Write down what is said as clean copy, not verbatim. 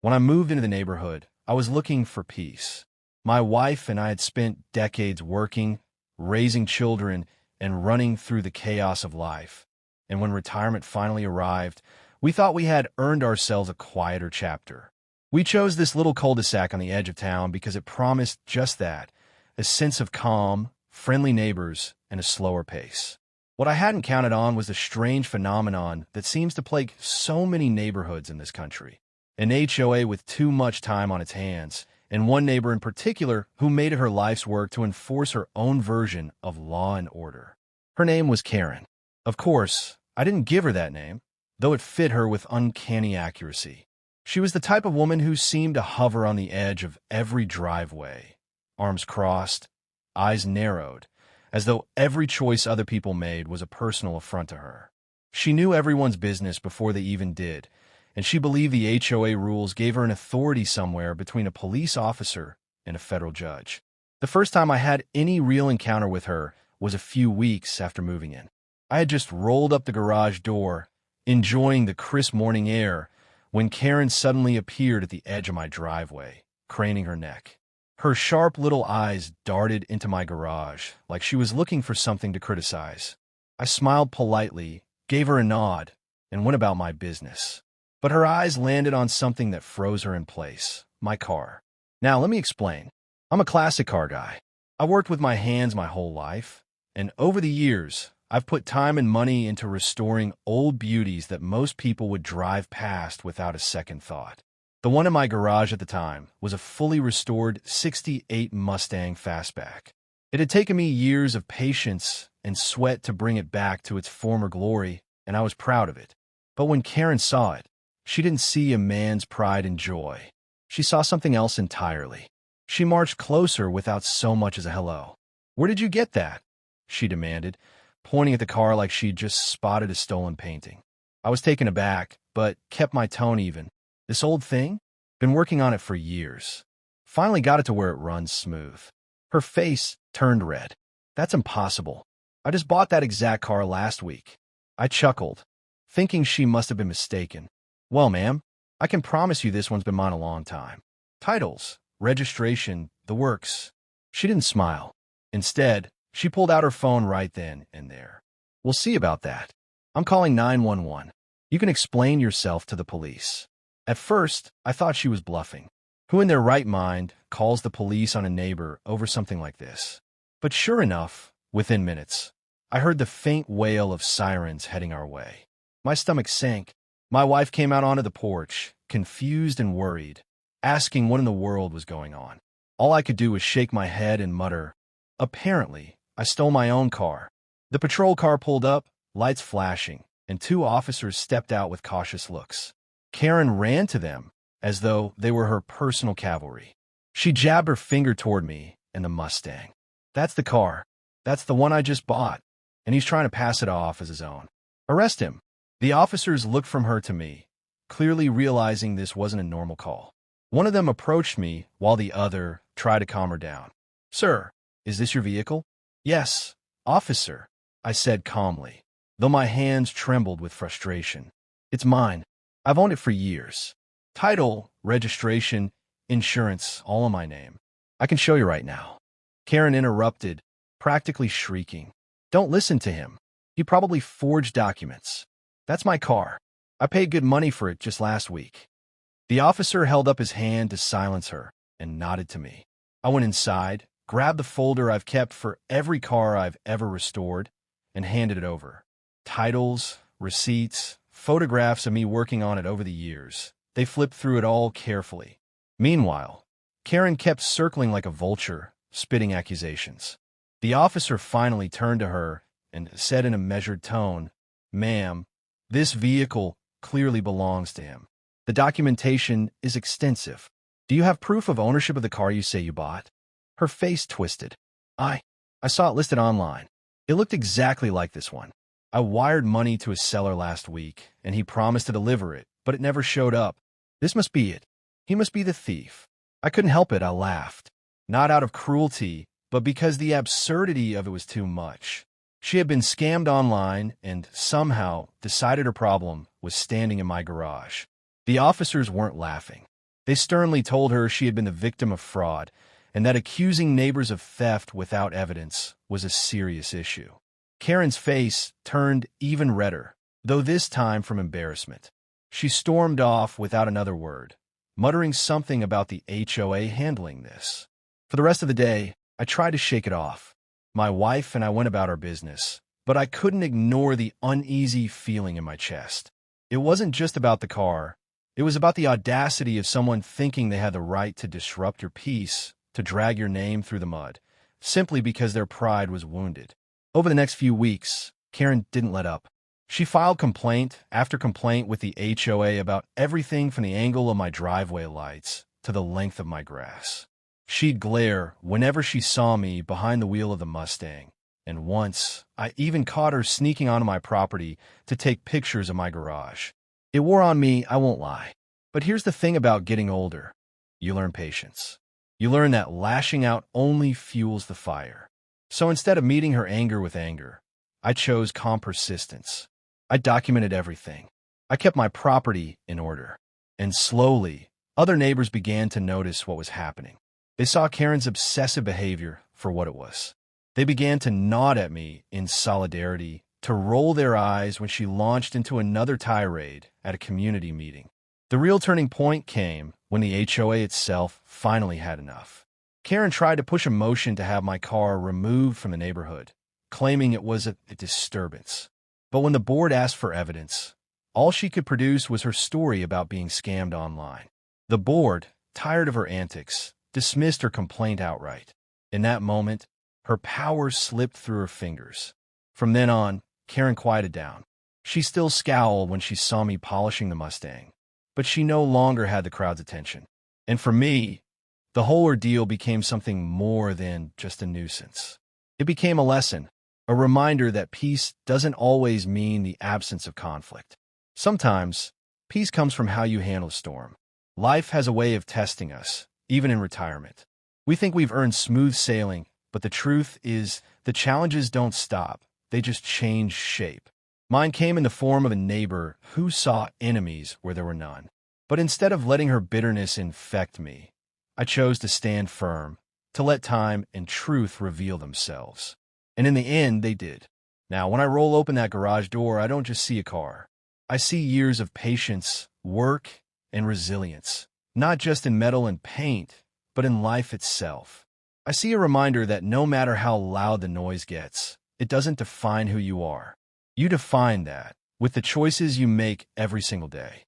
When I moved into the neighborhood, I was looking for peace. My wife and I had spent decades working, raising children, and running through the chaos of life. And when retirement finally arrived, we thought we had earned ourselves a quieter chapter. We chose this little cul-de-sac on the edge of town because it promised just that, a sense of calm, friendly neighbors, and a slower pace. What I hadn't counted on was the strange phenomenon that seems to plague so many neighborhoods in this country. An HOA with too much time on its hands, and one neighbor in particular who made it her life's work to enforce her own version of law and order. Her name was Karen. Of course, I didn't give her that name, though it fit her with uncanny accuracy. She was the type of woman who seemed to hover on the edge of every driveway, arms crossed, eyes narrowed, as though every choice other people made was a personal affront to her. She knew everyone's business before they even did, and she believed the HOA rules gave her an authority somewhere between a police officer and a federal judge. The first time I had any real encounter with her was a few weeks after moving in. I had just rolled up the garage door, enjoying the crisp morning air, when Karen suddenly appeared at the edge of my driveway, craning her neck. Her sharp little eyes darted into my garage like she was looking for something to criticize. I smiled politely, gave her a nod, and went about my business. But her eyes landed on something that froze her in place, my car. Now, let me explain. I'm a classic car guy. I worked with my hands my whole life, and over the years, I've put time and money into restoring old beauties that most people would drive past without a second thought. The one in my garage at the time was a fully restored '68 Mustang Fastback. It had taken me years of patience and sweat to bring it back to its former glory, and I was proud of it. But when Karen saw it, she didn't see a man's pride and joy. She saw something else entirely. She marched closer without so much as a hello. "Where did you get that?" she demanded, pointing at the car like she'd just spotted a stolen painting. I was taken aback, but kept my tone even. "This old thing? Been working on it for years. Finally got it to where it runs smooth." Her face turned red. "That's impossible. I just bought that exact car last week." I chuckled, thinking she must have been mistaken. "Well, ma'am, I can promise you this one's been mine a long time. Titles, registration, the works." She didn't smile. Instead, she pulled out her phone right then and there. "We'll see about that. I'm calling 911. You can explain yourself to the police." At first, I thought she was bluffing. Who in their right mind calls the police on a neighbor over something like this? But sure enough, within minutes, I heard the faint wail of sirens heading our way. My stomach sank. My wife came out onto the porch, confused and worried, asking what in the world was going on. All I could do was shake my head and mutter, "Apparently, I stole my own car." The patrol car pulled up, lights flashing, and two officers stepped out with cautious looks. Karen ran to them, as though they were her personal cavalry. She jabbed her finger toward me and the Mustang. "That's the car. That's the one I just bought, and he's trying to pass it off as his own. Arrest him." The officers looked from her to me, clearly realizing this wasn't a normal call. One of them approached me while the other tried to calm her down. "Sir, is this your vehicle?" "Yes, officer," I said calmly, though my hands trembled with frustration. "It's mine. I've owned it for years. Title, registration, insurance, all in my name. I can show you right now." Karen interrupted, practically shrieking. "Don't listen to him. He probably forged documents. That's my car. I paid good money for it just last week." The officer held up his hand to silence her and nodded to me. I went inside, grabbed the folder I've kept for every car I've ever restored, and handed it over. Titles, receipts, photographs of me working on it over the years. They flipped through it all carefully. Meanwhile, Karen kept circling like a vulture, spitting accusations. The officer finally turned to her and said in a measured tone, "Ma'am, this vehicle clearly belongs to him. The documentation is extensive. Do you have proof of ownership of the car you say you bought?" Her face twisted. I saw it listed online. It looked exactly like this one. I wired money to a seller last week, and he promised to deliver it, but it never showed up. This must be it. He must be the thief. I couldn't help it, I laughed. Not out of cruelty, but because the absurdity of it was too much. She had been scammed online and somehow decided her problem was standing in my garage. The officers weren't laughing. They sternly told her she had been the victim of fraud and that accusing neighbors of theft without evidence was a serious issue. Karen's face turned even redder, though this time from embarrassment. She stormed off without another word, muttering something about the HOA handling this. For the rest of the day, I tried to shake it off. My wife and I went about our business, but I couldn't ignore the uneasy feeling in my chest. It wasn't just about the car. It was about the audacity of someone thinking they had the right to disrupt your peace, to drag your name through the mud, simply because their pride was wounded. Over the next few weeks, Karen didn't let up. She filed complaint after complaint with the HOA about everything from the angle of my driveway lights to the length of my grass. She'd glare whenever she saw me behind the wheel of the Mustang, and once I even caught her sneaking onto my property to take pictures of my garage. It wore on me, I won't lie. But here's the thing about getting older. You learn patience. You learn that lashing out only fuels the fire. So instead of meeting her anger with anger, I chose calm persistence. I documented everything. I kept my property in order. And slowly, other neighbors began to notice what was happening. They saw Karen's obsessive behavior for what it was. They began to nod at me in solidarity, to roll their eyes when she launched into another tirade at a community meeting. The real turning point came when the HOA itself finally had enough. Karen tried to push a motion to have my car removed from the neighborhood, claiming it was a disturbance. But when the board asked for evidence, all she could produce was her story about being scammed online. The board, tired of her antics, dismissed her complaint outright. In that moment, her power slipped through her fingers. From then on, Karen quieted down. She still scowled when she saw me polishing the Mustang, but she no longer had the crowd's attention. And for me, the whole ordeal became something more than just a nuisance. It became a lesson, a reminder that peace doesn't always mean the absence of conflict. Sometimes, peace comes from how you handle a storm. Life has a way of testing us, even in retirement. We think we've earned smooth sailing, but the truth is the challenges don't stop. They just change shape. Mine came in the form of a neighbor who saw enemies where there were none. But instead of letting her bitterness infect me, I chose to stand firm, to let time and truth reveal themselves. And in the end, they did. Now, when I roll open that garage door, I don't just see a car. I see years of patience, work, and resilience, not just in metal and paint, but in life itself. I see a reminder that no matter how loud the noise gets, it doesn't define who you are. You define that with the choices you make every single day.